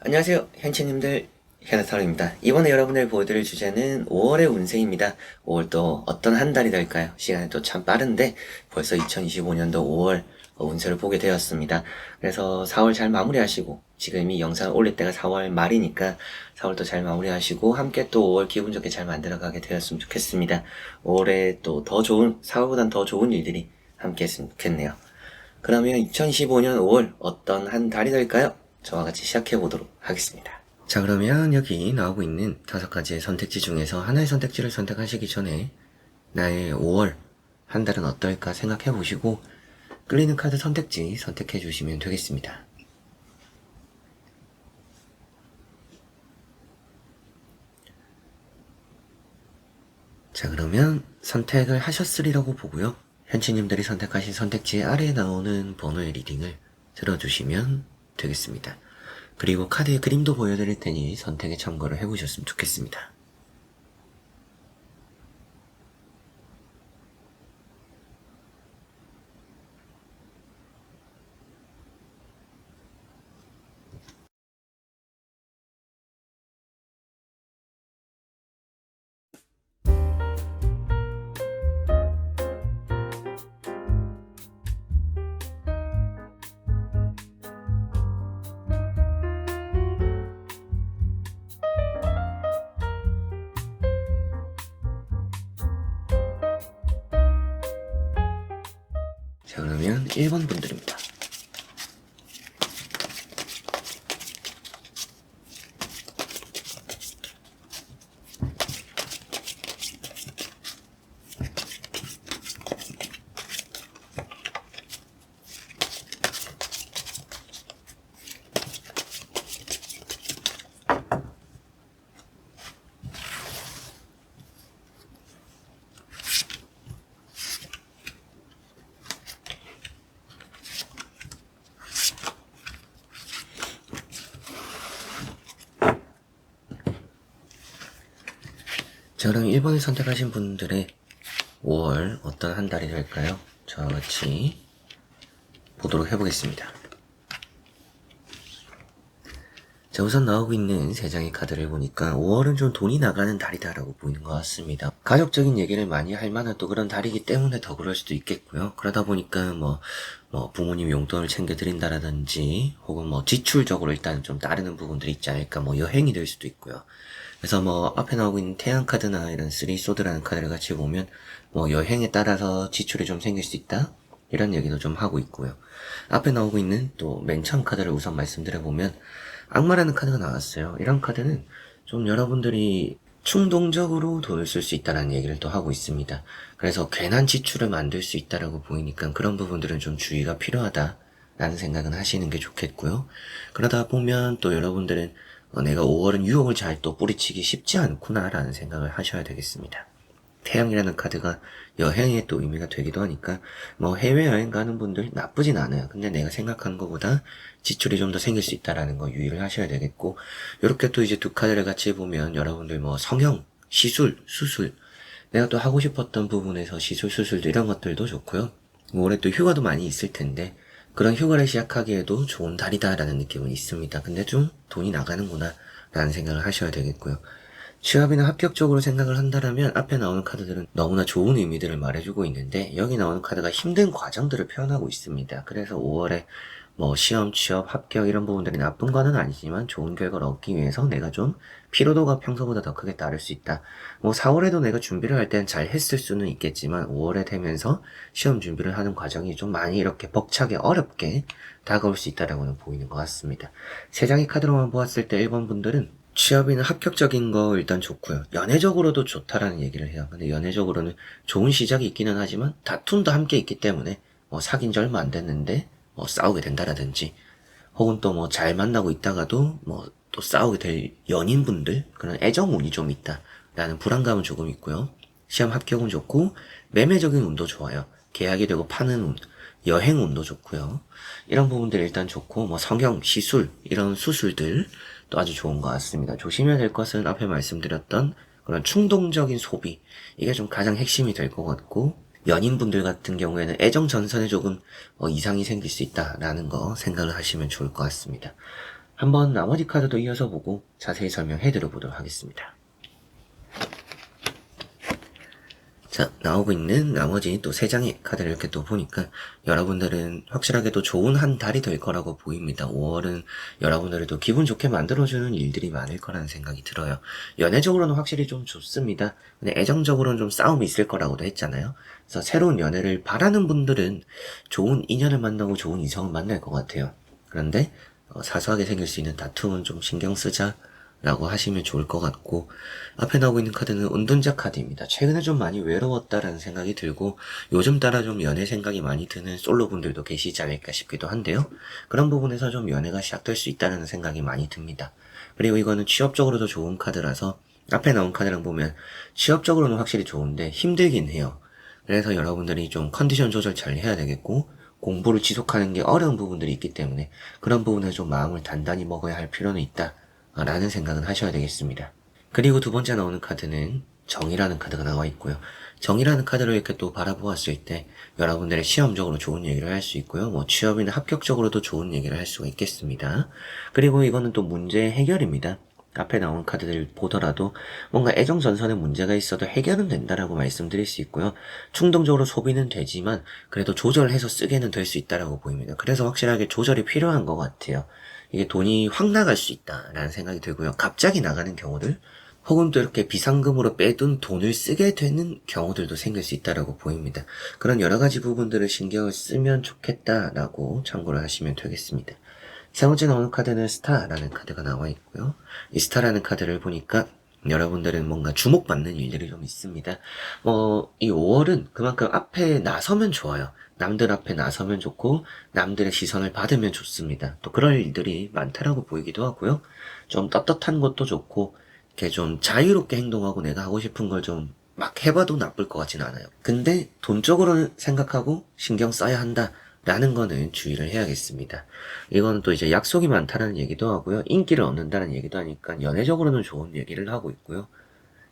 안녕하세요, 현치님들. 현아타로입니다. 이번에 여러분들 보여드릴 주제는 5월의 운세입니다. 5월 또 어떤 한 달이 될까요? 시간이 또 참 빠른데 벌써 2025년도 5월 운세를 보게 되었습니다. 그래서 4월 잘 마무리하시고, 지금 이 영상 올릴 때가 4월 말이니까 4월도 잘 마무리하시고 함께 또 5월 기분 좋게 잘 만들어가게 되었으면 좋겠습니다. 5월에 또 더 좋은, 4월보단 더 좋은 일들이 함께 했으면 좋겠네요. 그러면 2025년 5월 어떤 한 달이 될까요? 저와 같이 시작해 보도록 하겠습니다. 자, 그러면 여기 나오고 있는 5가지의 선택지 중에서 하나의 선택지를 선택하시기 전에 나의 5월 한 달은 어떨까 생각해 보시고 끌리는 카드 선택지 선택해 주시면 되겠습니다. 자, 그러면 선택을 하셨으리라고 보고요. 현치님들이 선택하신 선택지 아래에 나오는 번호의 리딩을 들어주시면 되겠습니다. 그리고 카드의 그림도 보여드릴 테니 선택에 참고를 해보셨으면 좋겠습니다. 자, 그러면 1번 분들입니다. 자, 그럼 1번을 선택하신 분들의 5월 어떤 한 달이 될까요? 저와 같이 보도록 해보겠습니다. 자, 우선 나오고 있는 3장의 카드를 보니까 5월은 좀 돈이 나가는 달이다라고 보이는 것 같습니다. 가족적인 얘기를 많이 할 만한 또 그런 달이기 때문에 더 그럴 수도 있겠고요. 그러다 보니까 뭐 부모님 용돈을 챙겨드린다라든지 혹은 지출적으로 일단 좀 따르는 부분들이 있지 않을까, 여행이 될 수도 있고요. 그래서 앞에 나오고 있는 태양 카드나 이런 쓰리 소드라는 카드를 같이 보면 여행에 따라서 지출이 좀 생길 수 있다, 이런 얘기도 좀 하고 있고요. 앞에 나오고 있는 또 맨 처음 카드를 우선 말씀드려보면 악마라는 카드가 나왔어요. 이런 카드는 좀 여러분들이 충동적으로 돈을 쓸 수 있다는 얘기를 또 하고 있습니다. 그래서 괜한 지출을 만들 수 있다라고 보이니까 그런 부분들은 좀 주의가 필요하다라는 생각은 하시는 게 좋겠고요. 그러다 보면 또 여러분들은 내가 5월은 유혹을 잘 또 뿌리치기 쉽지 않구나라는 생각을 하셔야 되겠습니다. 태양이라는 카드가 여행에 또 의미가 되기도 하니까 해외여행 가는 분들 나쁘진 않아요. 근데 내가 생각한 것보다 지출이 좀 더 생길 수 있다라는 거 유의를 하셔야 되겠고, 이렇게 또 이제 두 카드를 같이 보면 여러분들 성형, 시술, 수술, 내가 또 하고 싶었던 부분에서 시술, 수술도 이런 것들도 좋고요. 올해 또 휴가도 많이 있을 텐데 그런 휴가를 시작하기에도 좋은 달이다라는 느낌은 있습니다. 근데 좀 돈이 나가는구나 라는 생각을 하셔야 되겠고요. 취업이나 합격적으로 생각을 한다면 앞에 나오는 카드들은 너무나 좋은 의미들을 말해주고 있는데 여기 나오는 카드가 힘든 과정들을 표현하고 있습니다. 그래서 5월에 시험, 취업, 합격 이런 부분들이 나쁜 거는 아니지만 좋은 결과를 얻기 위해서 내가 좀 피로도가 평소보다 더 크게 따를 수 있다. 4월에도 내가 준비를 할 때는 잘 했을 수는 있겠지만 5월에 되면서 시험 준비를 하는 과정이 좀 많이 이렇게 벅차게 어렵게 다가올 수 있다라고는 보이는 것 같습니다. 3장의 카드로만 보았을 때 1번 분들은 취업이나 합격적인 거 일단 좋고요. 연애적으로도 좋다라는 얘기를 해요. 근데 연애적으로는 좋은 시작이 있기는 하지만 다툼도 함께 있기 때문에 사귄 지 얼마 안 됐는데 싸우게 된다라든지, 혹은 또 잘 만나고 있다가도 또 싸우게 될 연인분들, 그런 애정운이 좀 있다라는 불안감은 조금 있고요. 시험 합격은 좋고 매매적인 운도 좋아요. 계약이 되고 파는 운, 여행 운도 좋고요. 이런 부분들 일단 좋고 성형, 시술 이런 수술들 또 아주 좋은 것 같습니다. 조심해야 될 것은 앞에 말씀드렸던 그런 충동적인 소비, 이게 좀 가장 핵심이 될 것 같고, 연인분들 같은 경우에는 애정 전선에 조금 이상이 생길 수 있다라는 거 생각을 하시면 좋을 것 같습니다. 한번 나머지 카드도 이어서 보고 자세히 설명해 드려보도록 하겠습니다. 자, 나오고 있는 나머지 또 3장의 카드를 이렇게 또 보니까 여러분들은 확실하게 또 좋은 한 달이 될 거라고 보입니다. 5월은 여러분들을 또 기분 좋게 만들어주는 일들이 많을 거라는 생각이 들어요. 연애적으로는 확실히 좀 좋습니다. 근데 애정적으로는 좀 싸움이 있을 거라고도 했잖아요. 그래서 새로운 연애를 바라는 분들은 좋은 인연을 만나고 좋은 이성을 만날 것 같아요. 그런데 사소하게 생길 수 있는 다툼은 좀 신경 쓰자 라고 하시면 좋을 것 같고, 앞에 나오고 있는 카드는 은둔자 카드입니다. 최근에 좀 많이 외로웠다라는 생각이 들고 요즘 따라 좀 연애 생각이 많이 드는 솔로분들도 계시지 않을까 싶기도 한데요. 그런 부분에서 좀 연애가 시작될 수 있다는 생각이 많이 듭니다. 그리고 이거는 취업적으로도 좋은 카드라서 앞에 나온 카드랑 보면 취업적으로는 확실히 좋은데 힘들긴 해요. 그래서 여러분들이 좀 컨디션 조절 잘 해야 되겠고, 공부를 지속하는 게 어려운 부분들이 있기 때문에 그런 부분에 좀 마음을 단단히 먹어야 할 필요는 있다 라는 생각은 하셔야 되겠습니다. 그리고 두 번째 나오는 카드는 정이라는 카드가 나와 있고요. 정이라는 카드를 이렇게 또 바라보았을 때 여러분들의 시험적으로 좋은 얘기를 할 수 있고요. 뭐 취업이나 합격적으로도 좋은 얘기를 할 수가 있겠습니다. 그리고 이거는 또 문제 해결입니다. 앞에 나온 카드들 보더라도 뭔가 애정전선에 문제가 있어도 해결은 된다라고 말씀드릴 수 있고요. 충동적으로 소비는 되지만 그래도 조절해서 쓰게는 될 수 있다라고 보입니다. 그래서 확실하게 조절이 필요한 것 같아요. 이게 돈이 확 나갈 수 있다라는 생각이 들고요. 갑자기 나가는 경우들, 혹은 또 이렇게 비상금으로 빼둔 돈을 쓰게 되는 경우들도 생길 수 있다라고 보입니다. 그런 여러 가지 부분들을 신경을 쓰면 좋겠다라고 참고를 하시면 되겠습니다. 세 번째 나오는 카드는 스타라는 카드가 나와 있고요. 이 스타라는 카드를 보니까 여러분들은 뭔가 주목받는 일들이 좀 있습니다. 이 5월은 그만큼 앞에 나서면 좋아요. 남들 앞에 나서면 좋고 남들의 시선을 받으면 좋습니다. 또 그럴 일들이 많다라고 보이기도 하고요. 좀 떳떳한 것도 좋고 이렇게 좀 자유롭게 행동하고 내가 하고 싶은 걸 좀 막 해봐도 나쁠 것 같지는 않아요. 근데 돈적으로 생각하고 신경 써야 한다 라는 거는 주의를 해야겠습니다. 이거는 또 이제 약속이 많다는 얘기도 하고요. 인기를 얻는다는 얘기도 하니까 연애적으로는 좋은 얘기를 하고 있고요.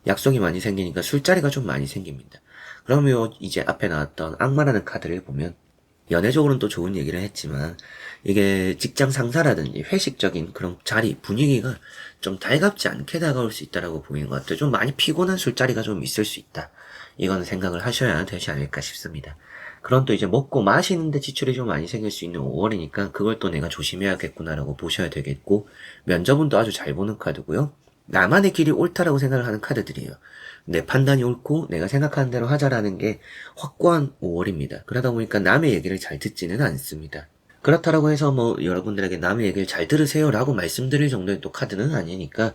약속이 많이 생기니까 술자리가 좀 많이 생깁니다. 그러면 이제 앞에 나왔던 악마라는 카드를 보면 연애적으로는 또 좋은 얘기를 했지만 이게 직장 상사라든지 회식적인 그런 자리 분위기가 좀 달갑지 않게 다가올 수 있다라고 보이는 것 같아요. 좀 많이 피곤한 술자리가 좀 있을 수 있다. 이거는 생각을 하셔야 되지 않을까 싶습니다. 그런 또 이제 먹고 마시는데 지출이 좀 많이 생길 수 있는 5월이니까 그걸 또 내가 조심해야겠구나라고 보셔야 되겠고, 면접은 또 아주 잘 보는 카드고요. 나만의 길이 옳다라고 생각을 하는 카드들이에요. 내 판단이 옳고 내가 생각하는 대로 하자라는 게 확고한 5월입니다. 그러다 보니까 남의 얘기를 잘 듣지는 않습니다. 그렇다라고 해서 여러분들에게 남의 얘기를 잘 들으세요 라고 말씀드릴 정도의 또 카드는 아니니까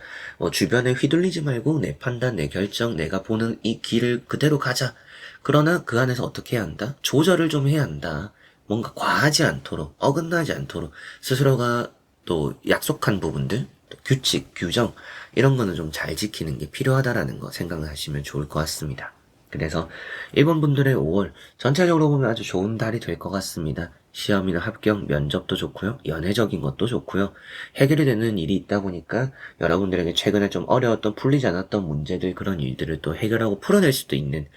주변에 휘둘리지 말고 내 판단, 내 결정, 내가 보는 이 길을 그대로 가자. 그러나 그 안에서 어떻게 해야 한다? 조절을 좀 해야 한다. 뭔가 과하지 않도록, 어긋나지 않도록 스스로가 또 약속한 부분들, 또 규칙, 규정 이런 거는 좀 잘 지키는 게 필요하다라는 거 생각을 하시면 좋을 것 같습니다. 그래서 1번 분들의 5월 전체적으로 보면 아주 좋은 달이 될 것 같습니다. 시험이나 합격, 면접도 좋고요. 연애적인 것도 좋고요. 해결이 되는 일이 있다 보니까 여러분들에게 최근에 좀 어려웠던 풀리지 않았던 문제들, 그런 일들을 또 해결하고 풀어낼 수도 있는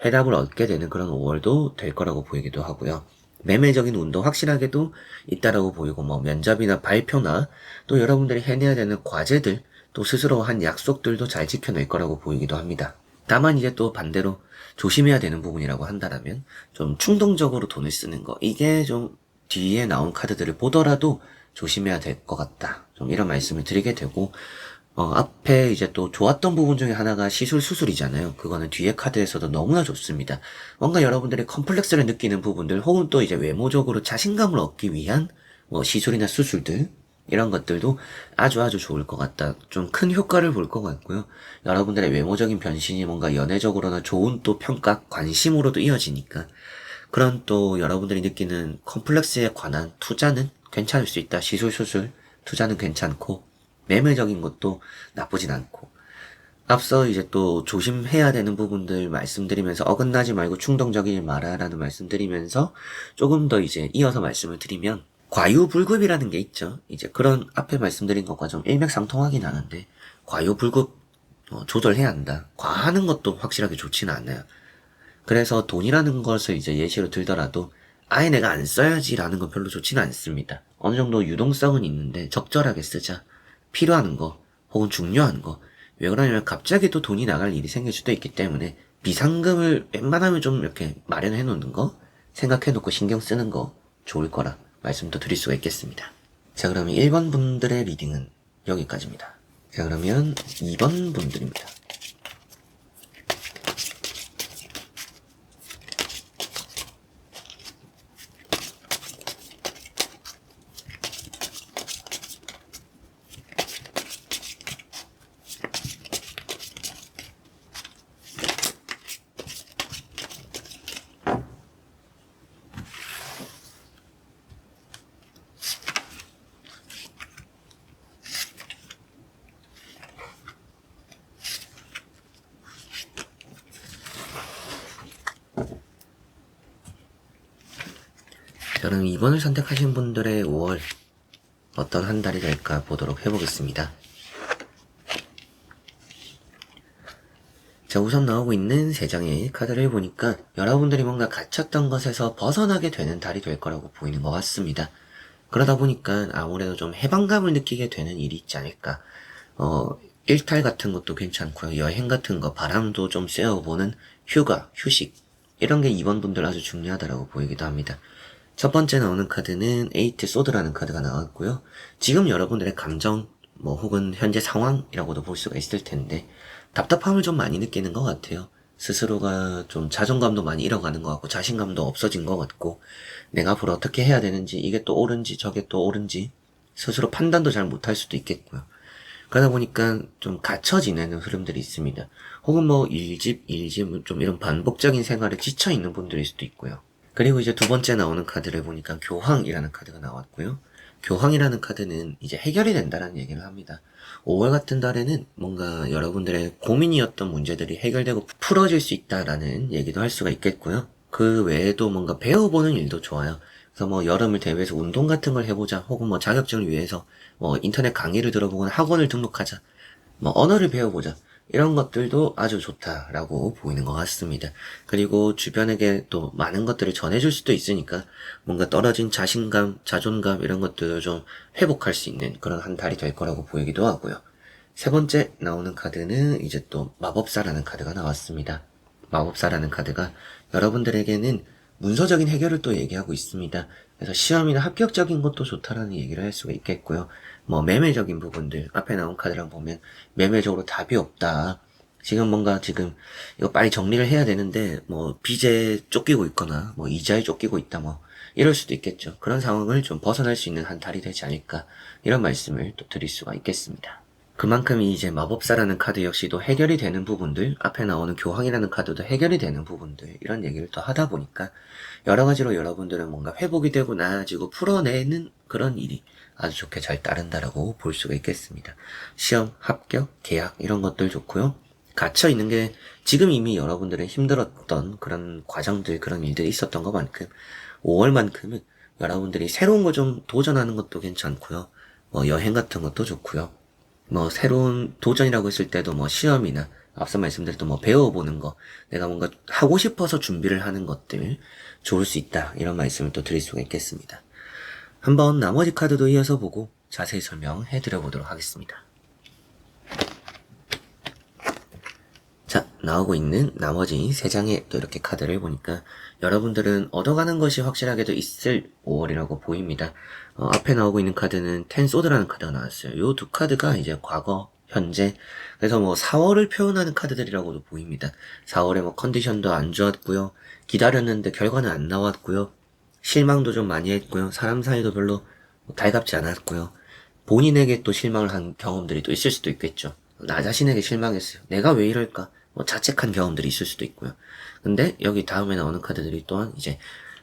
해답을 얻게 되는 그런 5월도 될 거라고 보이기도 하고요. 매매적인 운도 확실하게도 있다라고 보이고 면접이나 발표나 또 여러분들이 해내야 되는 과제들, 또 스스로 한 약속들도 잘 지켜낼 거라고 보이기도 합니다. 다만 이제 또 반대로 조심해야 되는 부분이라고 한다면 좀 충동적으로 돈을 쓰는 거, 이게 좀 뒤에 나온 카드들을 보더라도 조심해야 될 것 같다. 좀 이런 말씀을 드리게 되고, 앞에 이제 또 좋았던 부분 중에 하나가 시술수술이잖아요. 그거는 뒤에 카드에서도 너무나 좋습니다. 뭔가 여러분들의 컴플렉스를 느끼는 부분들, 혹은 또 이제 외모적으로 자신감을 얻기 위한 시술이나 수술들, 이런 것들도 아주 좋을 것 같다. 좀 큰 효과를 볼 것 같고요. 여러분들의 외모적인 변신이 뭔가 연애적으로나 좋은 또 평가, 관심으로도 이어지니까 그런 또 여러분들이 느끼는 컴플렉스에 관한 투자는 괜찮을 수 있다. 시술, 수술, 투자는 괜찮고 매매적인 것도 나쁘진 않고, 앞서 이제 또 조심해야 되는 부분들 말씀드리면서 어긋나지 말고 충동적이지 마라라는 말씀드리면서 조금 더 이제 이어서 말씀을 드리면, 과유불급이라는 게 있죠. 이제 그런 앞에 말씀드린 것과 좀 일맥상통하긴 하는데 과유불급 조절해야 한다. 과하는 것도 확실하게 좋지는 않아요. 그래서 돈이라는 것을 이제 예시로 들더라도 아예 내가 안 써야지라는 건 별로 좋지는 않습니다. 어느 정도 유동성은 있는데 적절하게 쓰자. 필요한 거 혹은 중요한 거. 왜 그러냐면 갑자기 또 돈이 나갈 일이 생길 수도 있기 때문에 비상금을 웬만하면 좀 이렇게 마련해 놓는 거, 생각해 놓고 신경 쓰는 거 좋을 거라 말씀도 드릴 수가 있겠습니다. 자, 그러면 1번 분들의 리딩은 여기까지입니다. 자, 그러면 2번 분들입니다. 자, 그럼 2번을 선택하신 분들의 5월 어떤 한 달이 될까 보도록 해보겠습니다. 자, 우선 나오고 있는 3장의 카드를 보니까 여러분들이 뭔가 갇혔던 것에서 벗어나게 되는 달이 될 거라고 보이는 것 같습니다. 그러다 보니까 아무래도 좀 해방감을 느끼게 되는 일이 있지 않을까. 일탈 같은 것도 괜찮고요. 여행 같은 거, 바람도 좀 쐬어보는 휴가, 휴식. 이런 게 2번 분들 아주 중요하다고 보이기도 합니다. 첫 번째 나오는 카드는 에이트 소드라는 카드가 나왔고요. 지금 여러분들의 감정, 혹은 현재 상황이라고도 볼 수가 있을 텐데, 답답함을 좀 많이 느끼는 것 같아요. 스스로가 좀 자존감도 많이 잃어가는 것 같고, 자신감도 없어진 것 같고, 내가 앞으로 어떻게 해야 되는지, 이게 또 옳은지, 저게 또 옳은지, 스스로 판단도 잘 못할 수도 있겠고요. 그러다 보니까 좀 갇혀 지내는 흐름들이 있습니다. 혹은 일집, 좀 이런 반복적인 생활에 지쳐있는 분들일 수도 있고요. 그리고 이제 두 번째 나오는 카드를 보니까 교황이라는 카드가 나왔고요. 교황이라는 카드는 이제 해결이 된다는 얘기를 합니다. 5월 같은 달에는 뭔가 여러분들의 고민이었던 문제들이 해결되고 풀어질 수 있다라는 얘기도 할 수가 있겠고요. 그 외에도 뭔가 배워보는 일도 좋아요. 그래서 여름을 대비해서 운동 같은 걸 해보자. 혹은 자격증을 위해서 인터넷 강의를 들어보거나 학원을 등록하자. 언어를 배워보자. 이런 것들도 아주 좋다라고 보이는 것 같습니다. 그리고 주변에게 또 많은 것들을 전해줄 수도 있으니까 뭔가 떨어진 자신감, 자존감 이런 것들을 좀 회복할 수 있는 그런 한 달이 될 거라고 보이기도 하고요. 세 번째 나오는 카드는 이제 또 마법사라는 카드가 나왔습니다. 마법사라는 카드가 여러분들에게는 문서적인 해결을 또 얘기하고 있습니다. 그래서 시험이나 합격적인 것도 좋다라는 얘기를 할 수가 있겠고요. 매매적인 부분들, 앞에 나온 카드랑 보면 매매적으로 답이 없다. 지금 이거 빨리 정리를 해야 되는데, 빚에 쫓기고 있거나, 이자에 쫓기고 있다, 이럴 수도 있겠죠. 그런 상황을 좀 벗어날 수 있는 한 달이 되지 않을까. 이런 말씀을 또 드릴 수가 있겠습니다. 그만큼 이제 마법사라는 카드 역시도 해결이 되는 부분들, 앞에 나오는 교황이라는 카드도 해결이 되는 부분들, 이런 얘기를 또 하다 보니까 여러 가지로 여러분들은 뭔가 회복이 되고 나아지고 풀어내는 그런 일이 아주 좋게 잘 따른다라고 볼 수가 있겠습니다. 시험, 합격, 계약 이런 것들 좋고요. 갇혀 있는 게 지금 이미 여러분들의 힘들었던 그런 과정들, 그런 일들이 있었던 것만큼 5월만큼은 여러분들이 새로운 거 좀 도전하는 것도 괜찮고요. 여행 같은 것도 좋고요. 새로운 도전이라고 했을 때도 시험이나 앞서 말씀드렸던 배워보는 거, 내가 뭔가 하고 싶어서 준비를 하는 것들 좋을 수 있다. 이런 말씀을 또 드릴 수가 있겠습니다. 한번 나머지 카드도 이어서 보고 자세히 설명해 드려보도록 하겠습니다. 자, 나오고 있는 나머지 3장의 또 이렇게 카드를 보니까 여러분들은 얻어가는 것이 확실하게도 있을 5월이라고 보입니다. 앞에 나오고 있는 카드는 텐소드라는 카드가 나왔어요. 요 두 카드가 이제 과거, 현재, 그래서 4월을 표현하는 카드들이라고도 보입니다. 4월에 컨디션도 안 좋았고요. 기다렸는데 결과는 안 나왔고요. 실망도 좀 많이 했고요. 사람 사이도 별로 달갑지 않았고요. 본인에게 또 실망을 한 경험들이 또 있을 수도 있겠죠. 나 자신에게 실망했어요. 내가 왜 이럴까? 자책한 경험들이 있을 수도 있고요. 근데 여기 다음에 나오는 카드들이 또한 이제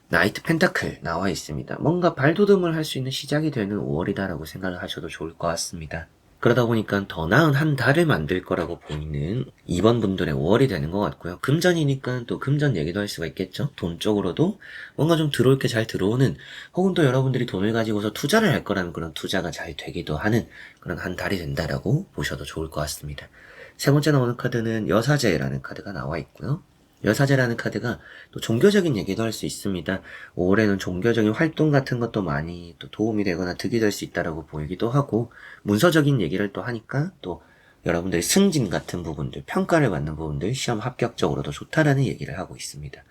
나이트 펜타클 나와 있습니다. 뭔가 발돋움을 할 수 있는 시작이 되는 5월이다라고 생각을 하셔도 좋을 것 같습니다. 그러다 보니까 더 나은 한 달을 만들 거라고 보이는 2번 분들의 5월이 되는 것 같고요. 금전이니까 또 금전 얘기도 할 수가 있겠죠. 돈 쪽으로도 뭔가 좀 들어올 게 잘 들어오는, 혹은 또 여러분들이 돈을 가지고서 투자를 할 거라면 그런 투자가 잘 되기도 하는 그런 한 달이 된다라고 보셔도 좋을 것 같습니다. 세 번째 나오는 카드는 여사제라는 카드가 나와 있고요. 여사제라는 카드가 또 종교적인 얘기도 할 수 있습니다. 5월에는 종교적인 활동 같은 것도 많이 또 도움이 되거나 득이 될 수 있다라고 보이기도 하고, 문서적인 얘기를 또 하니까 또 여러분들의 승진 같은 부분들, 평가를 받는 부분들, 시험 합격적으로도 좋다라는 얘기를 하고 있습니다.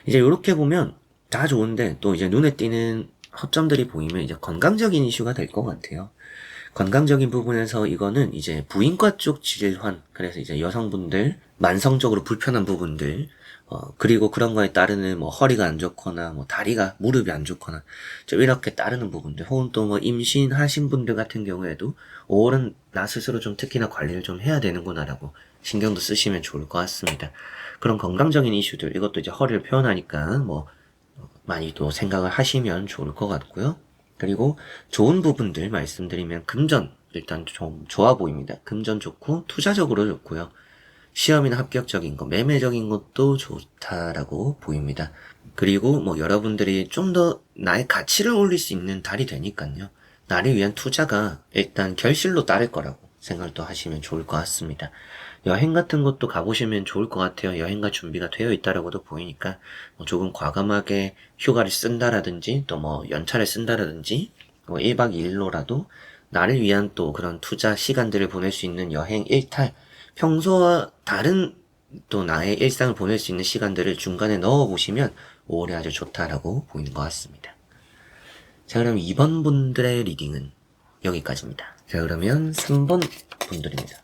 이제 이렇게 보면 다 좋은데 또 이제 눈에 띄는 허점들이 보이면 이제 건강적인 이슈가 될 것 같아요. 건강적인 부분에서 이거는 이제 부인과 쪽 질환, 그래서 이제 여성분들 만성적으로 불편한 부분들, 그리고 그런 거에 따르는 뭐 허리가 안 좋거나 뭐 다리가 무릎이 안 좋거나 좀 이렇게 따르는 부분들, 혹은 또 뭐 임신하신 분들 같은 경우에도 5월은 나 스스로 좀 특히나 관리를 좀 해야 되는구나라고 신경도 쓰시면 좋을 것 같습니다. 그런 건강적인 이슈들, 이것도 이제 허리를 표현하니까 뭐 많이 또 생각을 하시면 좋을 것 같고요. 그리고 좋은 부분들 말씀드리면 금전 일단 좀 좋아 보입니다. 금전 좋고 투자적으로 좋고요. 시험이나 합격적인 거, 매매적인 것도 좋다라고 보입니다. 그리고 뭐 여러분들이 좀 더 나의 가치를 올릴 수 있는 달이 되니까요. 나를 위한 투자가 일단 결실로 따를 거라고 생각을 또 하시면 좋을 것 같습니다. 여행 같은 것도 가보시면 좋을 것 같아요. 여행가 준비가 되어 있다라고도 보이니까 뭐 조금 과감하게 휴가를 쓴다라든지 또 뭐 연차를 쓴다라든지 뭐 1박 2일로라도 나를 위한 또 그런 투자 시간들을 보낼 수 있는 여행 일탈, 평소와 다른 또 나의 일상을 보낼 수 있는 시간들을 중간에 넣어보시면 5월에 아주 좋다라고 보이는 것 같습니다. 자, 그럼 2번 분들의 리딩은 여기까지입니다. 자, 그러면 3번 분들입니다.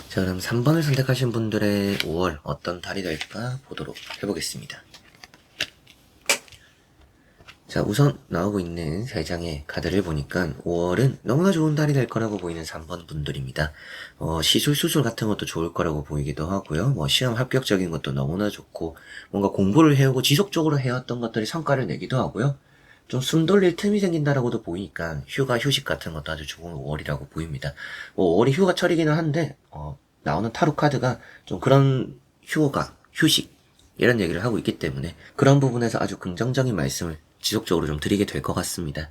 자, 그럼 3번을 선택하신 분들의 5월 어떤 달이 될까 보도록 해보겠습니다. 자, 우선 나오고 있는 3장의 카드를 보니까 5월은 너무나 좋은 달이 될 거라고 보이는 3번 분들입니다. 시술, 수술 같은 것도 좋을 거라고 보이기도 하고요. 뭐 시험 합격적인 것도 너무나 좋고, 뭔가 공부를 해오고 지속적으로 해왔던 것들이 성과를 내기도 하고요. 좀 숨 돌릴 틈이 생긴다라고도 보이니까 휴가, 휴식 같은 것도 아주 좋은 5월이라고 보입니다. 뭐 5월이 휴가철이기는 한데, 나오는 타로 카드가 좀 그런 휴가, 휴식, 이런 얘기를 하고 있기 때문에 그런 부분에서 아주 긍정적인 말씀을 지속적으로 좀 드리게 될 것 같습니다.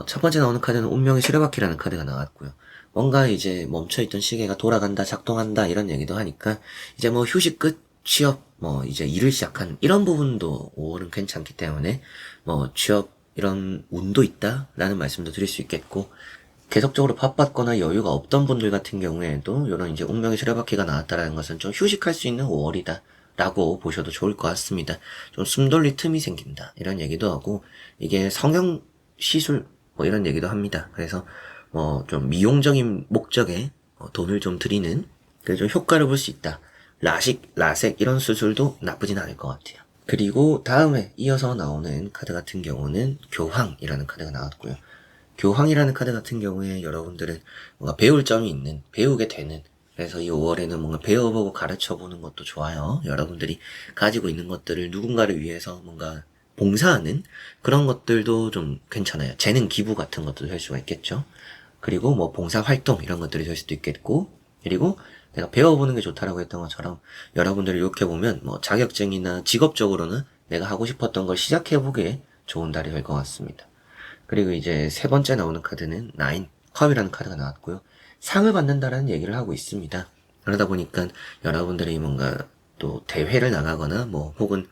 첫 번째 나오는 카드는 운명의 수레바퀴라는 카드가 나왔고요. 뭔가 이제 멈춰있던 시계가 돌아간다, 작동한다, 이런 얘기도 하니까, 이제 뭐 휴식 끝, 취업, 뭐 이제 일을 시작한, 이런 부분도 5월은 괜찮기 때문에, 뭐 취업, 이런 운도 있다, 라는 말씀도 드릴 수 있겠고, 계속적으로 바빴거나 여유가 없던 분들 같은 경우에도, 이런 이제 운명의 수레바퀴가 나왔다라는 것은 좀 휴식할 수 있는 5월이다. 라고 보셔도 좋을 것 같습니다. 좀 숨 돌릴 틈이 생긴다. 이런 얘기도 하고, 이게 성형 시술, 뭐 이런 얘기도 합니다. 그래서, 좀 미용적인 목적에 돈을 좀 들이는, 그래서 좀 효과를 볼 수 있다. 라식, 라섹, 이런 수술도 나쁘진 않을 것 같아요. 그리고 다음에 이어서 나오는 카드 같은 경우는 교황이라는 카드가 나왔고요. 교황이라는 카드 같은 경우에 여러분들은 뭔가 배울 점이 있는, 배우게 되는, 그래서 이 5월에는 뭔가 배워보고 가르쳐보는 것도 좋아요. 여러분들이 가지고 있는 것들을 누군가를 위해서 뭔가 봉사하는 그런 것들도 좀 괜찮아요. 재능 기부 같은 것도 할 수가 있겠죠. 그리고 뭐 봉사활동 이런 것들이 될 수도 있겠고, 그리고 내가 배워보는 게 좋다라고 했던 것처럼 여러분들이 이렇게 보면 뭐 자격증이나 직업적으로는 내가 하고 싶었던 걸 시작해보기에 좋은 달이 될 것 같습니다. 그리고 이제 세 번째 나오는 카드는 9, 컵이라는 카드가 나왔고요. 상을 받는다라는 얘기를 하고 있습니다. 그러다 보니까 여러분들이 뭔가 또 대회를 나가거나 뭐 혹은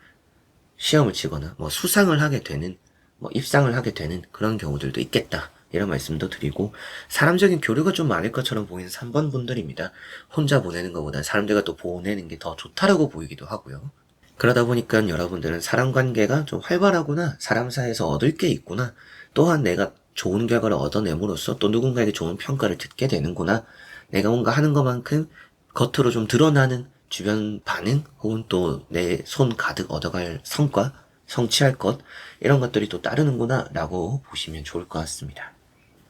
시험을 치거나 뭐 수상을 하게 되는 뭐 입상을 하게 되는 그런 경우들도 있겠다. 이런 말씀도 드리고 사람적인 교류가 좀 많을 것처럼 보이는 3번 분들입니다. 혼자 보내는 것보다 사람들과 또 보내는 게 더 좋다라고 보이기도 하고요. 그러다 보니까 여러분들은 사람 관계가 좀 활발하구나, 사람 사이에서 얻을 게 있구나, 또한 내가 좋은 결과를 얻어냄으로써 또 누군가에게 좋은 평가를 듣게 되는구나, 내가 뭔가 하는 것만큼 겉으로 좀 드러나는 주변 반응 혹은 또 내 손 가득 얻어갈 성과, 성취할 것, 이런 것들이 또 따르는구나 라고 보시면 좋을 것 같습니다.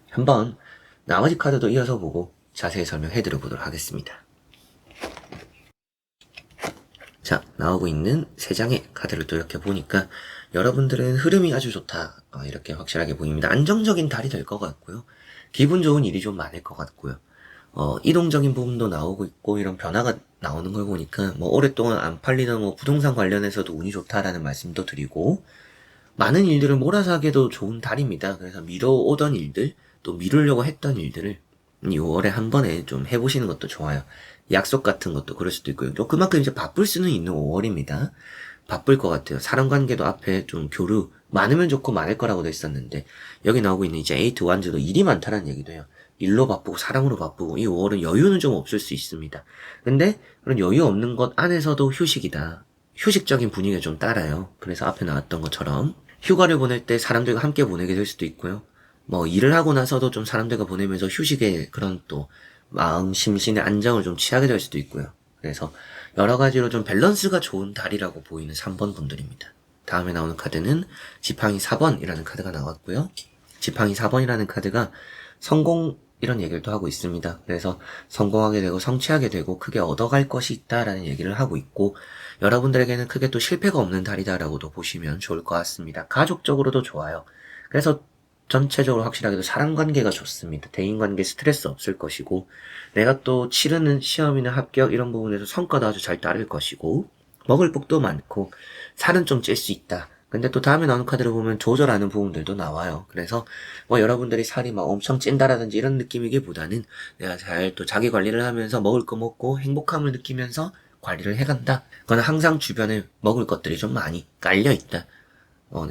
한번 나머지 카드도 이어서 보고 자세히 설명해 드려 보도록 하겠습니다. 자, 나오고 있는 3장의 카드를 또 이렇게 보니까 여러분들은 흐름이 아주 좋다. 이렇게 확실하게 보입니다. 안정적인 달이 될 것 같고요. 기분 좋은 일이 좀 많을 것 같고요. 이동적인 부분도 나오고 있고 이런 변화가 나오는 걸 보니까 뭐 오랫동안 안 팔리던 뭐 부동산 관련해서도 운이 좋다라는 말씀도 드리고 많은 일들을 몰아서 하기도 좋은 달입니다. 그래서 미뤄오던 일들 또 미루려고 했던 일들을 이 5월에 한 번에 좀 해보시는 것도 좋아요. 약속 같은 것도 그럴 수도 있고요. 또 그만큼 이제 바쁠 수는 있는 5월입니다. 바쁠 것 같아요. 사람 관계도 앞에 좀 교류 많으면 좋고 많을 거라고도 했었는데 여기 나오고 있는 이제 에이트 완즈도 일이 많다는 얘기도 해요. 일로 바쁘고 사람으로 바쁘고 이 5월은 여유는 좀 없을 수 있습니다. 근데 그런 여유 없는 것 안에서도 휴식이다. 휴식적인 분위기가 좀 따라요. 그래서 앞에 나왔던 것처럼 휴가를 보낼 때 사람들과 함께 보내게 될 수도 있고요. 뭐 일을 하고 나서도 좀 사람들과 보내면서 휴식의 그런 또 마음 심신의 안정을 좀 취하게 될 수도 있고요. 그래서 여러 가지로 좀 밸런스가 좋은 달이라고 보이는 3번 분들입니다. 다음에 나오는 카드는 지팡이 4번이라는 카드가 나왔고요. 지팡이 4번이라는 카드가 성공 이런 얘기를 또 하고 있습니다. 그래서 성공하게 되고 성취하게 되고 크게 얻어갈 것이 있다라는 얘기를 하고 있고 여러분들에게는 크게 또 실패가 없는 달이다라고도 보시면 좋을 것 같습니다. 가족적으로도 좋아요. 그래서 전체적으로 확실하게도 사람관계가 좋습니다. 대인관계 스트레스 없을 것이고 내가 또 치르는 시험이나 합격 이런 부분에서 성과도 아주 잘 따를 것이고 먹을 복도 많고 살은 좀 찔 수 있다. 근데 또 다음에 나오는 카드를 보면 조절하는 부분들도 나와요. 그래서 뭐 여러분들이 살이 막 엄청 찐다라든지 이런 느낌이기보다는 내가 잘 또 자기 관리를 하면서 먹을 거 먹고 행복함을 느끼면서 관리를 해간다. 그건 항상 주변에 먹을 것들이 좀 많이 깔려있다.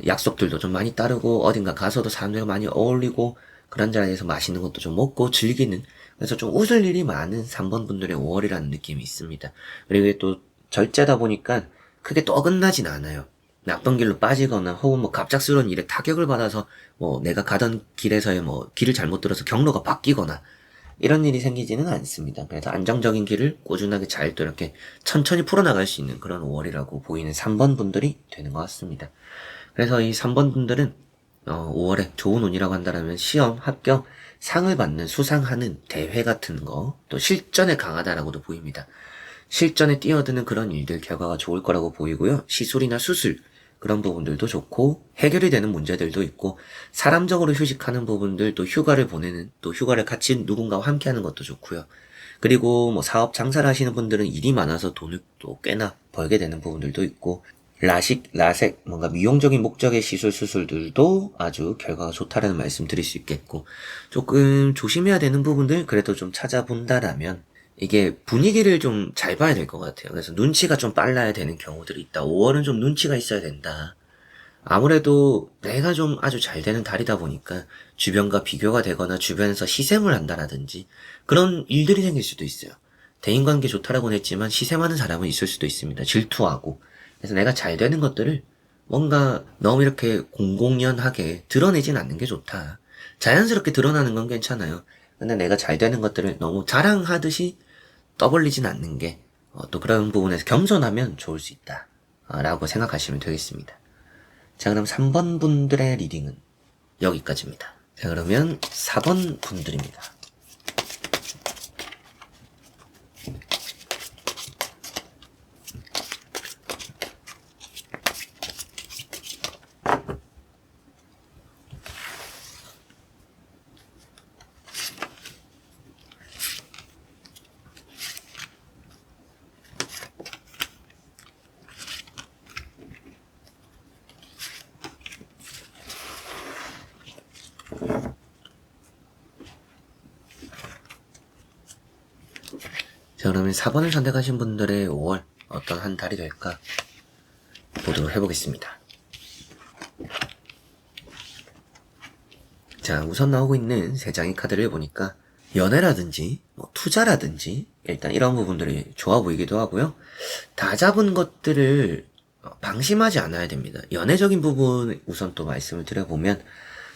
약속들도 좀 많이 따르고 어딘가 가서도 사람들과 많이 어울리고 그런 자리에서 맛있는 것도 좀 먹고 즐기는 그래서 좀 웃을 일이 많은 3번 분들의 5월이라는 느낌이 있습니다. 그리고 이게 또 절제다 보니까 크게 또 어긋나진 않아요. 나쁜 길로 빠지거나 혹은 뭐 갑작스러운 일에 타격을 받아서 뭐 내가 가던 길에서의 뭐 길을 잘못 들어서 경로가 바뀌거나 이런 일이 생기지는 않습니다. 그래서 안정적인 길을 꾸준하게 잘 또 이렇게 천천히 풀어나갈 수 있는 그런 5월이라고 보이는 3번 분들이 되는 것 같습니다. 그래서 이 3번 분들은 5월에 좋은 운이라고 한다면 시험, 합격, 상을 받는, 수상하는 대회 같은 거, 또 실전에 강하다라고도 보입니다. 실전에 뛰어드는 그런 일들 결과가 좋을 거라고 보이고요. 시술이나 수술, 그런 부분들도 좋고, 해결이 되는 문제들도 있고, 사람적으로 휴식하는 부분들, 또 휴가를 보내는, 또 휴가를 같이 누군가와 함께 하는 것도 좋고요. 그리고 뭐 사업 장사를 하시는 분들은 일이 많아서 돈을 또 꽤나 벌게 되는 부분들도 있고, 라식, 라섹, 뭔가 미용적인 목적의 시술, 수술들도 아주 결과가 좋다라는 말씀 드릴 수 있겠고, 조금 조심해야 되는 부분들 그래도 좀 찾아본다라면, 이게 분위기를 좀 잘 봐야 될 것 같아요. 그래서 눈치가 좀 빨라야 되는 경우들이 있다. 5월은 좀 눈치가 있어야 된다. 아무래도 내가 좀 아주 잘 되는 달이다 보니까 주변과 비교가 되거나 주변에서 시샘을 한다라든지 그런 일들이 생길 수도 있어요. 대인관계 좋다라고는 했지만 시샘하는 사람은 있을 수도 있습니다. 질투하고. 그래서 내가 잘 되는 것들을 뭔가 너무 이렇게 공공연하게 드러내진 않는 게 좋다. 자연스럽게 드러나는 건 괜찮아요. 근데 내가 잘 되는 것들을 너무 자랑하듯이 떠벌리진 않는 게 또 그런 부분에서 겸손하면 좋을 수 있다. 라고 생각하시면 되겠습니다. 자, 그럼 3번 분들의 리딩은 여기까지입니다. 자, 그러면 4번 분들입니다. 자, 그러면 4번을 선택하신 분들의 5월 어떤 한 달이 될까 보도록 해보겠습니다. 자, 우선 나오고 있는 3장의 카드를 보니까 연애라든지 뭐 투자라든지 일단 이런 부분들이 좋아 보이기도 하고요. 다 잡은 것들을 방심하지 않아야 됩니다. 연애적인 부분 우선 또 말씀을 드려보면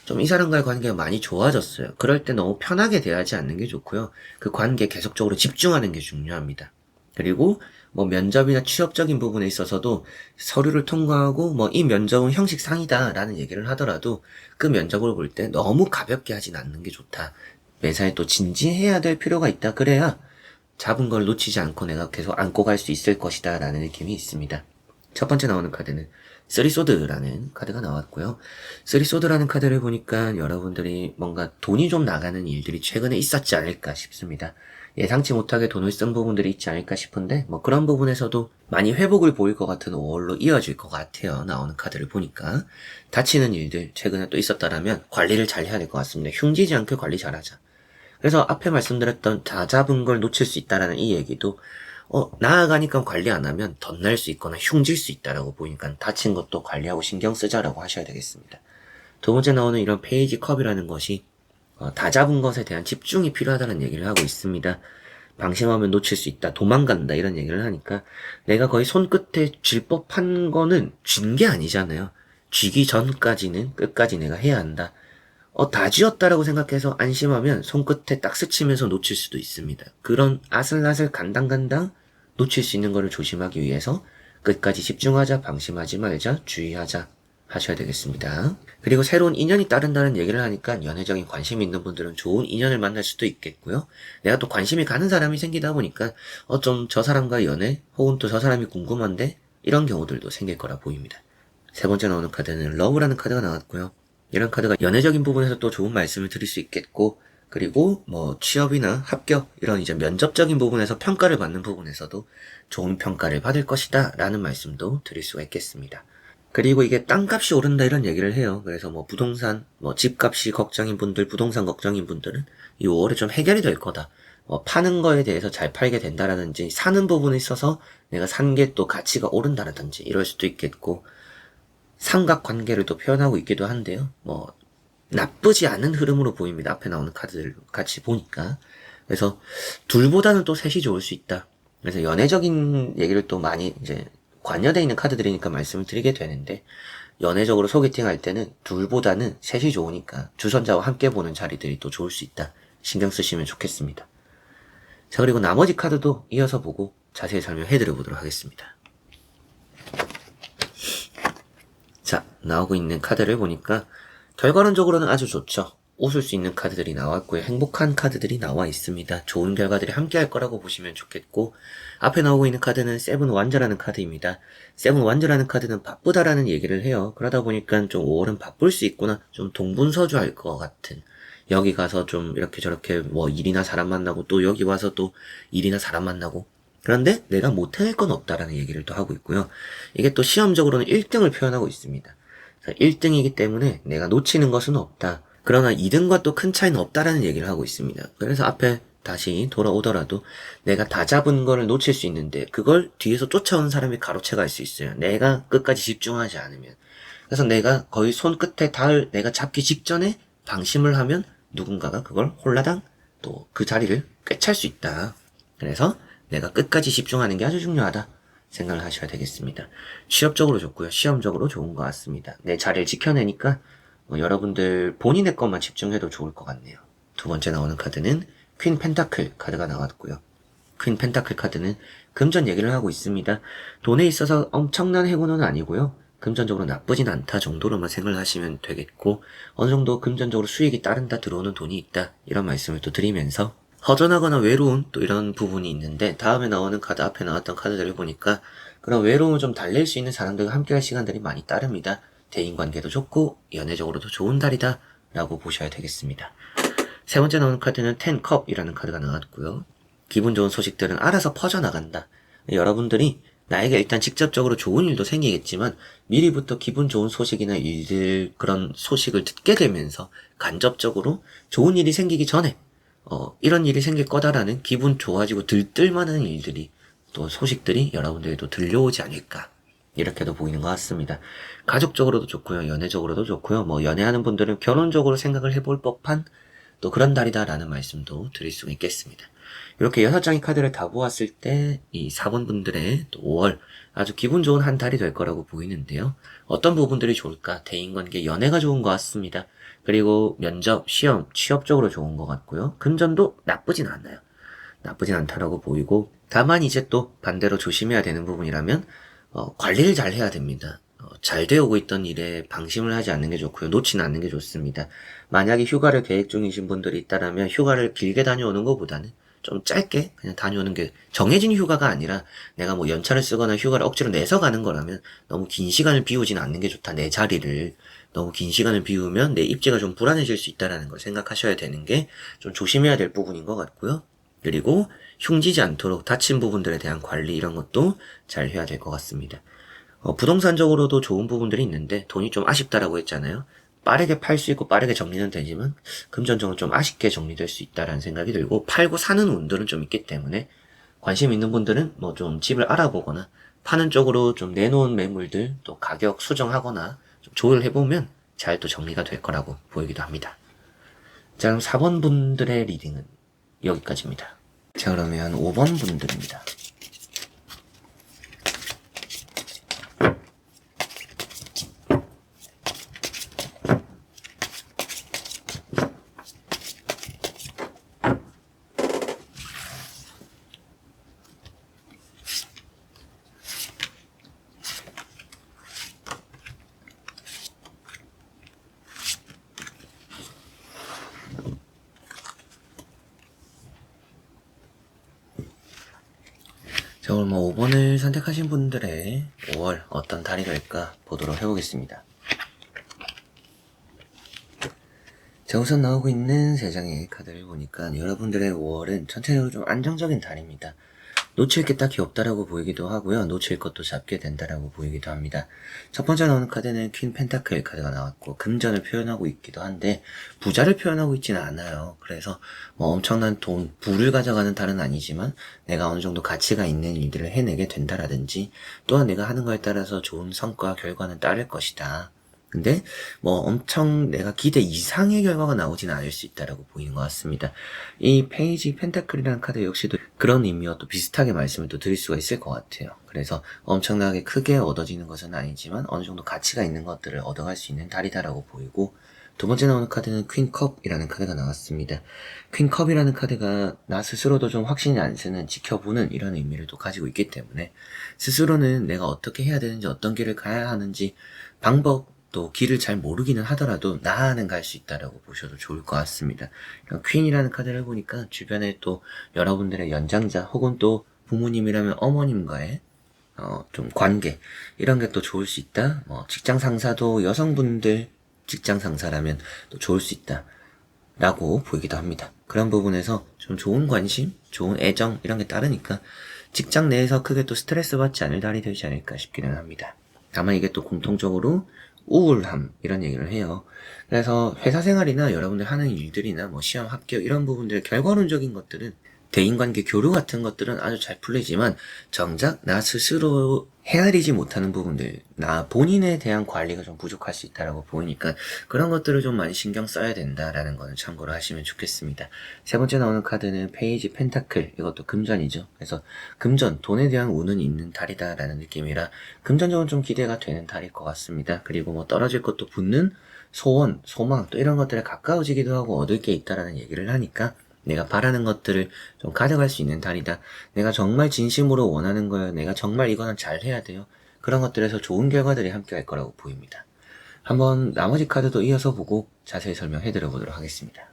좀 이 사람과의 관계가 많이 좋아졌어요. 그럴 때 너무 편하게 대하지 않는 게 좋고요. 그 관계에 계속적으로 집중하는 게 중요합니다. 그리고 뭐 면접이나 취업적인 부분에 있어서도 서류를 통과하고 뭐 이 면접은 형식상이다라는 얘기를 하더라도 그 면접을 볼 때 너무 가볍게 하진 않는 게 좋다. 매사에 또 진지해야 될 필요가 있다. 그래야 잡은 걸 놓치지 않고 내가 계속 안고 갈 수 있을 것이다 라는 느낌이 있습니다. 첫 번째 나오는 카드는 쓰리소드라는 카드가 나왔고요. 쓰리소드라는 카드를 보니까 여러분들이 뭔가 돈이 좀 나가는 일들이 최근에 있었지 않을까 싶습니다. 예상치 못하게 돈을 쓴 부분들이 있지 않을까 싶은데 뭐 그런 부분에서도 많이 회복을 보일 것 같은 5월로 이어질 것 같아요. 나오는 카드를 보니까 다치는 일들 최근에 또 있었다라면 관리를 잘 해야 될 것 같습니다. 흉지지 않게 관리 잘하자. 그래서 앞에 말씀드렸던 다 잡은 걸 놓칠 수 있다라는 이 얘기도 나아가니까 관리 안 하면 덧날 수 있거나 흉질 수 있다라고 보니까 다친 것도 관리하고 신경 쓰자라고 하셔야 되겠습니다. 두 번째 나오는 이런 페이지 컵이라는 것이 다 잡은 것에 대한 집중이 필요하다는 얘기를 하고 있습니다. 방심하면 놓칠 수 있다, 도망간다 이런 얘기를 하니까 내가 거의 손끝에 쥘 법한 거는 쥔 게 아니잖아요. 쥐기 전까지는 끝까지 내가 해야 한다. 다 쥐었다라고 생각해서 안심하면 손끝에 딱 스치면서 놓칠 수도 있습니다. 그런 아슬아슬 간당간당 놓칠 수 있는 거를 조심하기 위해서 끝까지 집중하자, 방심하지 말자, 주의하자 하셔야 되겠습니다. 그리고 새로운 인연이 따른다는 얘기를 하니까 연애적인 관심이 있는 분들은 좋은 인연을 만날 수도 있겠고요. 내가 또 관심이 가는 사람이 생기다 보니까 좀 저 사람과 연애 혹은 또 저 사람이 궁금한데 이런 경우들도 생길 거라 보입니다. 세 번째 나오는 카드는 러브라는 카드가 나왔고요. 이런 카드가 연애적인 부분에서 또 좋은 말씀을 드릴 수 있겠고, 그리고 뭐 취업이나 합격 이런 이제 면접적인 부분에서 평가를 받는 부분에서도 좋은 평가를 받을 것이다 라는 말씀도 드릴 수가 있겠습니다. 그리고 이게 땅값이 오른다 이런 얘기를 해요. 그래서 뭐 부동산, 뭐 집값이 걱정인 분들, 부동산 걱정인 분들은 이 5월에 좀 해결이 될 거다. 파는 거에 대해서 잘 팔게 된다라든지, 사는 부분에 있어서 내가 산 게 또 가치가 오른다라든지 이럴 수도 있겠고, 삼각관계를 또 표현하고 있기도 한데요. 나쁘지 않은 흐름으로 보입니다. 앞에 나오는 카드들 같이 보니까. 그래서 둘보다는 또 셋이 좋을 수 있다. 그래서 연애적인 얘기를 또 많이 이제 관여되어 있는 카드들이니까 말씀을 드리게 되는데, 연애적으로 소개팅 할 때는 둘보다는 셋이 좋으니까 주선자와 함께 보는 자리들이 또 좋을 수 있다. 신경 쓰시면 좋겠습니다. 자, 그리고 나머지 카드도 이어서 보고 자세히 설명해 드려 보도록 하겠습니다. 자, 나오고 있는 카드를 보니까 결과론적으로는 아주 좋죠. 웃을 수 있는 카드들이 나왔고요. 행복한 카드들이 나와 있습니다. 좋은 결과들이 함께 할 거라고 보시면 좋겠고, 앞에 나오고 있는 카드는 세븐 완저라는 카드입니다. 세븐 완저라는 카드는 바쁘다라는 얘기를 해요. 그러다 보니까 좀 5월은 바쁠 수 있구나, 좀 동분서주할 것 같은, 여기 가서 좀 이렇게 저렇게 뭐 일이나 사람 만나고, 또 여기 와서 또 일이나 사람 만나고, 그런데 내가 못해낼 건 없다라는 얘기를 또 하고 있고요. 이게 또 시험적으로는 1등을 표현하고 있습니다. 1등이기 때문에 내가 놓치는 것은 없다. 그러나 2등과 또 큰 차이는 없다라는 얘기를 하고 있습니다. 그래서 앞에 다시 돌아오더라도 내가 다 잡은 거를 놓칠 수 있는데 그걸 뒤에서 쫓아오는 사람이 가로채갈 수 있어요. 내가 끝까지 집중하지 않으면. 그래서 내가 거의 손끝에 닿을 내가 잡기 직전에 방심을 하면 누군가가 그걸 홀라당 또 그 자리를 꿰찰 수 있다. 그래서 내가 끝까지 집중하는 게 아주 중요하다 생각을 하셔야 되겠습니다. 취업적으로 좋고요. 시험적으로 좋은 것 같습니다. 내 자리를 지켜내니까 여러분들 본인의 것만 집중해도 좋을 것 같네요. 두 번째 나오는 카드는 퀸 펜타클 카드가 나왔고요. 퀸 펜타클 카드는 금전 얘기를 하고 있습니다. 돈에 있어서 엄청난 행운은 아니고요. 금전적으로 나쁘진 않다 정도로만 생각을 하시면 되겠고, 어느 정도 금전적으로 수익이 따른다, 들어오는 돈이 있다, 이런 말씀을 또 드리면서 허전하거나 외로운 또 이런 부분이 있는데, 다음에 나오는 카드, 앞에 나왔던 카드들을 보니까 그런 외로움을 좀 달랠 수 있는 사람들과 함께할 시간들이 많이 따릅니다. 대인관계도 좋고 연애적으로도 좋은 달이다 라고 보셔야 되겠습니다. 세 번째 나오는 카드는 10컵이라는 카드가 나왔고요. 기분 좋은 소식들은 알아서 퍼져나간다. 여러분들이 나에게 일단 직접적으로 좋은 일도 생기겠지만 미리부터 기분 좋은 소식이나 일들, 그런 소식을 듣게 되면서 간접적으로 좋은 일이 생기기 전에 이런 일이 생길 거다라는 기분 좋아지고 들뜰만한 일들이, 또 소식들이 여러분들에게도 들려오지 않을까, 이렇게도 보이는 것 같습니다. 가족적으로도 좋고요, 연애적으로도 좋고요, 뭐 연애하는 분들은 결혼적으로 생각을 해볼 법한 또 그런 달이다라는 말씀도 드릴 수가 있겠습니다. 이렇게 6장의 카드를 다 보았을 때 이 4번 분들의 또 5월 아주 기분 좋은 한 달이 될 거라고 보이는데요. 어떤 부분들이 좋을까? 대인관계, 연애가 좋은 것 같습니다. 그리고 면접, 시험, 취업적으로 좋은 것 같고요. 금전도 나쁘진 않아요. 나쁘진 않다라고 보이고, 다만 이제 또 반대로 조심해야 되는 부분이라면 관리를 잘 해야 됩니다. 잘 되어오고 있던 일에 방심을 하지 않는 게 좋고요. 놓치는 않는 게 좋습니다. 만약에 휴가를 계획 중이신 분들이 있다면 휴가를 길게 다녀오는 것보다는 좀 짧게 그냥 다녀오는 게 정해진 휴가가 아니라 내가 뭐 연차를 쓰거나 휴가를 억지로 내서 가는 거라면 너무 긴 시간을 비우진 않는 게 좋다. 내 자리를 너무 긴 시간을 비우면 내 입지가 좀 불안해질 수 있다는 걸 생각하셔야 되는 게 좀 조심해야 될 부분인 것 같고요. 그리고 흉지지 않도록 다친 부분들에 대한 관리 이런 것도 잘 해야 될 것 같습니다. 부동산적으로도 좋은 부분들이 있는데 돈이 좀 아쉽다라고 했잖아요. 빠르게 팔 수 있고 빠르게 정리는 되지만 금전적으로 좀 아쉽게 정리될 수 있다라는 생각이 들고 팔고 사는 운들은 좀 있기 때문에 관심 있는 분들은 뭐 좀 집을 알아보거나 파는 쪽으로 좀 내놓은 매물들 또 가격 수정하거나 좀 조율을 해보면 잘 또 정리가 될 거라고 보이기도 합니다. 자, 그럼 4번 분들의 리딩은 여기까지입니다. 자, 그러면 5번 분들입니다. 자, 오늘 5번을 선택하신 분들의 5월 어떤 달이 될까 보도록 해보겠습니다. 자, 우선 나오고 있는 3장의 카드를 보니까 여러분들의 5월은 전체적으로 좀 안정적인 달입니다. 놓칠 게 딱히 없다라고 보이기도 하고요. 놓칠 것도 잡게 된다라고 보이기도 합니다. 첫 번째 나오는 카드는 퀸 펜타클 카드가 나왔고 금전을 표현하고 있기도 한데 부자를 표현하고 있지는 않아요. 그래서 뭐 엄청난 돈, 부를 가져가는 달은 아니지만 내가 어느 정도 가치가 있는 일들을 해내게 된다라든지 또한 내가 하는 거에 따라서 좋은 성과, 결과는 따를 것이다. 근데 뭐 엄청 내가 기대 이상의 결과가 나오지는 않을 수 있다라고 보이는 것 같습니다. 이 페이지 펜타클이라는 카드 역시도 그런 의미와 또 비슷하게 말씀을 또 드릴 수가 있을 것 같아요. 그래서 엄청나게 크게 얻어지는 것은 아니지만 어느 정도 가치가 있는 것들을 얻어갈 수 있는 달이다라고 보이고, 두 번째 나오는 카드는 퀸컵이라는 카드가 나왔습니다. 퀸컵이라는 카드가 나 스스로도 좀 확신이 안 쓰는, 지켜보는 이런 의미를 또 가지고 있기 때문에 스스로는 내가 어떻게 해야 되는지, 어떤 길을 가야 하는지 방법 또 길을 잘 모르기는 하더라도 나아는 갈 수 있다라고 보셔도 좋을 것 같습니다. 퀸이라는 카드를 보니까 주변에 또 여러분들의 연장자 혹은 또 부모님이라면 어머님과의 좀 관계 이런 게 또 좋을 수 있다. 직장 상사도 여성분들 직장 상사라면 또 좋을 수 있다 라고 보이기도 합니다. 그런 부분에서 좀 좋은 관심, 좋은 애정 이런 게 따르니까 직장 내에서 크게 또 스트레스 받지 않을 달이 되지 않을까 싶기는 합니다. 다만 이게 또 공통적으로 우울함 이런 얘기를 해요. 그래서 회사 생활이나 여러분들 하는 일들이나 뭐 시험 합격 이런 부분들 결과론적인 것들은 대인관계 교류 같은 것들은 아주 잘 풀리지만 정작 나 스스로 헤아리지 못하는 부분들, 나 본인에 대한 관리가 좀 부족할 수 있다라고 보이니까 그런 것들을 좀 많이 신경 써야 된다라는 거는 참고로 하시면 좋겠습니다. 세 번째 나오는 카드는 페이지 펜타클, 이것도 금전이죠. 그래서 금전, 돈에 대한 운은 있는 달이다라는 느낌이라 금전적으로 좀 기대가 되는 달일 것 같습니다. 그리고 뭐 떨어질 것도 붙는 소원, 소망 또 이런 것들에 가까워지기도 하고 얻을 게 있다라는 얘기를 하니까 내가 바라는 것들을 좀 가져갈 수 있는 달이다. 내가 정말 진심으로 원하는 거예요. 내가 정말 이거는 잘 해야 돼요. 그런 것들에서 좋은 결과들이 함께 할 거라고 보입니다. 한번 나머지 카드도 이어서 보고 자세히 설명해 드려보도록 하겠습니다.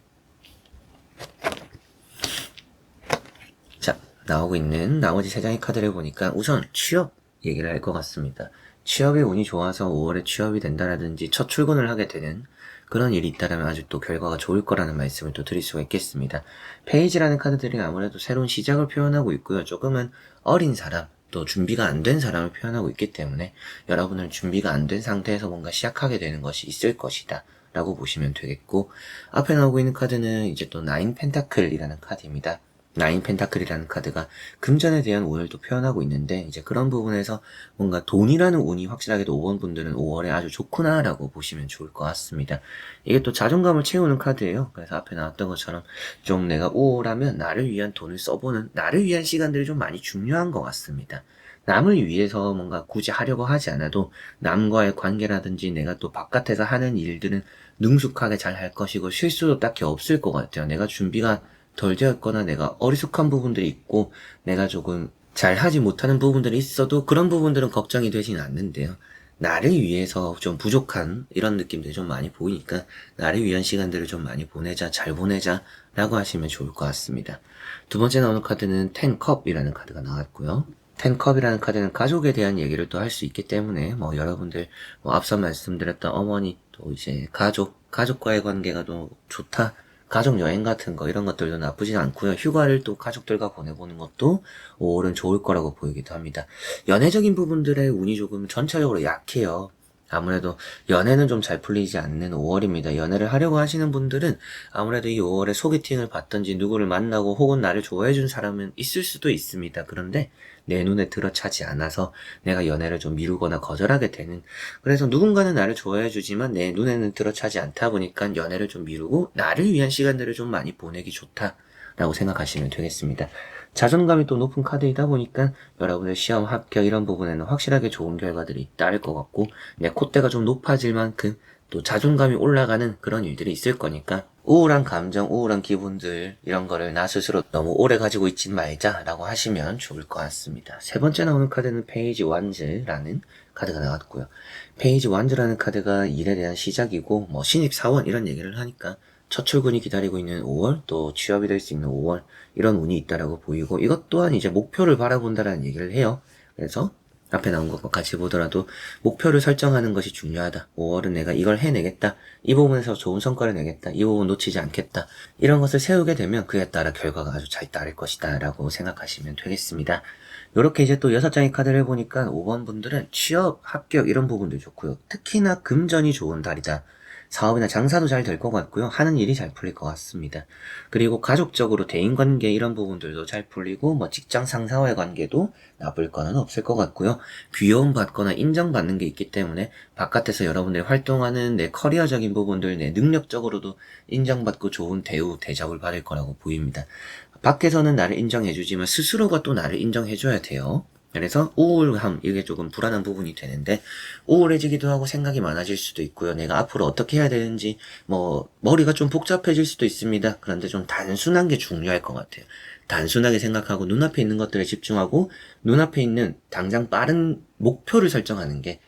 자, 나오고 있는 나머지 3장의 카드를 보니까 우선 취업 얘기를 할 것 같습니다. 취업의 운이 좋아서 5월에 취업이 된다라든지 첫 출근을 하게 되는 그런 일이 있다면 아주 또 결과가 좋을 거라는 말씀을 또 드릴 수가 있겠습니다. 페이지라는 카드들이 아무래도 새로운 시작을 표현하고 있고요. 조금은 어린 사람, 또 준비가 안 된 사람을 표현하고 있기 때문에 여러분은 준비가 안 된 상태에서 뭔가 시작하게 되는 것이 있을 것이다 라고 보시면 되겠고, 앞에 나오고 있는 카드는 이제 또 나인 펜타클이라는 카드입니다. 나인 펜타클이라는 카드가 금전에 대한 운을 또 표현하고 있는데, 이제 그런 부분에서 뭔가 돈이라는 운이 확실하게도 5번 분들은 5월에 아주 좋구나 라고 보시면 좋을 것 같습니다. 이게 또 자존감을 채우는 카드예요. 그래서 앞에 나왔던 것처럼 좀 내가 우울하면 나를 위한 돈을 써보는, 나를 위한 시간들이 좀 많이 중요한 것 같습니다. 남을 위해서 뭔가 굳이 하려고 하지 않아도 남과의 관계라든지 내가 또 바깥에서 하는 일들은 능숙하게 잘 할 것이고 실수도 딱히 없을 것 같아요. 내가 준비가 덜 되었거나 내가 어리숙한 부분들이 있고 내가 조금 잘 하지 못하는 부분들이 있어도 그런 부분들은 걱정이 되지는 않는데요. 나를 위해서 좀 부족한 이런 느낌들이 좀 많이 보이니까 나를 위한 시간들을 좀 많이 보내자, 잘 보내자 라고 하시면 좋을 것 같습니다. 두 번째 나오는 카드는 텐컵이라는 카드가 나왔고요. 텐컵이라는 카드는 가족에 대한 얘기를 또 할 수 있기 때문에 뭐 여러분들 뭐 앞서 말씀드렸던 어머니 또 이제 가족과의 관계가 또 좋다. 가족 여행 같은 거 이런 것들도 나쁘진 않고요. 휴가를 또 가족들과 보내보는 것도 5월은 좋을 거라고 보이기도 합니다. 연애적인 부분들의 운이 조금 전체적으로 약해요. 아무래도 연애는 좀 잘 풀리지 않는 5월입니다. 연애를 하려고 하시는 분들은 아무래도 이 5월에 소개팅을 받든지 누구를 만나고 혹은 나를 좋아해준 사람은 있을 수도 있습니다. 그런데 내 눈에 들어차지 않아서 내가 연애를 좀 미루거나 거절하게 되는, 그래서 누군가는 나를 좋아해주지만 내 눈에는 들어차지 않다 보니까 연애를 좀 미루고 나를 위한 시간들을 좀 많이 보내기 좋다라고 생각하시면 되겠습니다. 자존감이 또 높은 카드이다 보니까 여러분의 시험 합격 이런 부분에는 확실하게 좋은 결과들이 따를 것 같고, 내 콧대가 좀 높아질 만큼 또 자존감이 올라가는 그런 일들이 있을 거니까 우울한 감정, 우울한 기분들 이런 거를 나 스스로 너무 오래 가지고 있지 말자라고 하시면 좋을 것 같습니다. 세 번째 나오는 카드는 페이지 완즈라는 카드가 나왔고요. 페이지 완즈라는 카드가 일에 대한 시작이고 뭐 신입사원 이런 얘기를 하니까 첫 출근이 기다리고 있는 5월, 또 취업이 될 수 있는 5월 이런 운이 있다라고 보이고, 이것 또한 이제 목표를 바라본다라는 얘기를 해요. 그래서 앞에 나온 것과 같이 보더라도 목표를 설정하는 것이 중요하다. 5월은 내가 이걸 해내겠다. 이 부분에서 좋은 성과를 내겠다. 이 부분 놓치지 않겠다. 이런 것을 세우게 되면 그에 따라 결과가 아주 잘 따를 것이다 라고 생각하시면 되겠습니다. 이렇게 이제 또 6장의 카드를 보니까 5번 분들은 취업, 합격 이런 부분도 좋고요. 특히나 금전이 좋은 달이다. 사업이나 장사도 잘 될 것 같고요. 하는 일이 잘 풀릴 것 같습니다. 그리고 가족적으로 대인관계 이런 부분들도 잘 풀리고 뭐 직장 상사와의 관계도 나쁠 거는 없을 것 같고요. 귀여움 받거나 인정받는 게 있기 때문에 바깥에서 여러분들이 활동하는 내 커리어적인 부분들, 내 능력적으로도 인정받고 좋은 대우, 대접을 받을 거라고 보입니다. 밖에서는 나를 인정해주지만 스스로가 또 나를 인정해줘야 돼요. 그래서 우울함, 이게 조금 불안한 부분이 되는데 우울해지기도 하고 생각이 많아질 수도 있고요. 내가 앞으로 어떻게 해야 되는지 뭐 머리가 좀 복잡해질 수도 있습니다. 그런데 좀 단순한 게 중요할 것 같아요. 단순하게 생각하고 눈앞에 있는 것들에 집중하고 눈앞에 있는 당장 빠른 목표를 설정하는 게,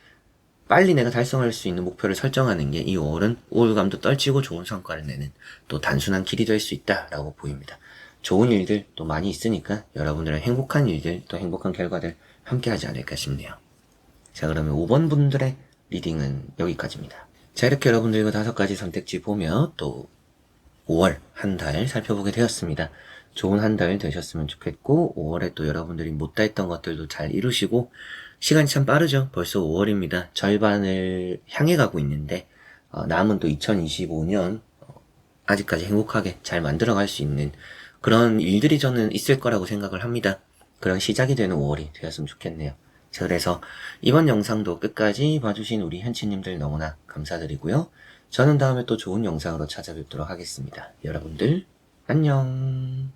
빨리 내가 달성할 수 있는 목표를 설정하는 게 이 5월은 우울감도 떨치고 좋은 성과를 내는 또 단순한 길이 될 수 있다라고 보입니다. 좋은 일들 또 많이 있으니까 여러분들은 행복한 일들 또 행복한 결과들 함께 하지 않을까 싶네요. 자, 그러면 5번 분들의 리딩은 여기까지입니다. 자, 이렇게 여러분들과 5가지 선택지 보며 또 5월 한 달 살펴보게 되었습니다. 좋은 한 달 되셨으면 좋겠고 5월에 또 여러분들이 못다 했던 것들도 잘 이루시고, 시간이 참 빠르죠. 벌써 5월입니다. 절반을 향해 가고 있는데 남은 또 2025년 아직까지 행복하게 잘 만들어갈 수 있는 그런 일들이 저는 있을 거라고 생각을 합니다. 그런 시작이 되는 5월이 되었으면 좋겠네요. 자, 그래서 이번 영상도 끝까지 봐주신 우리 현치님들 너무나 감사드리고요. 저는 다음에 또 좋은 영상으로 찾아뵙도록 하겠습니다. 여러분들 안녕.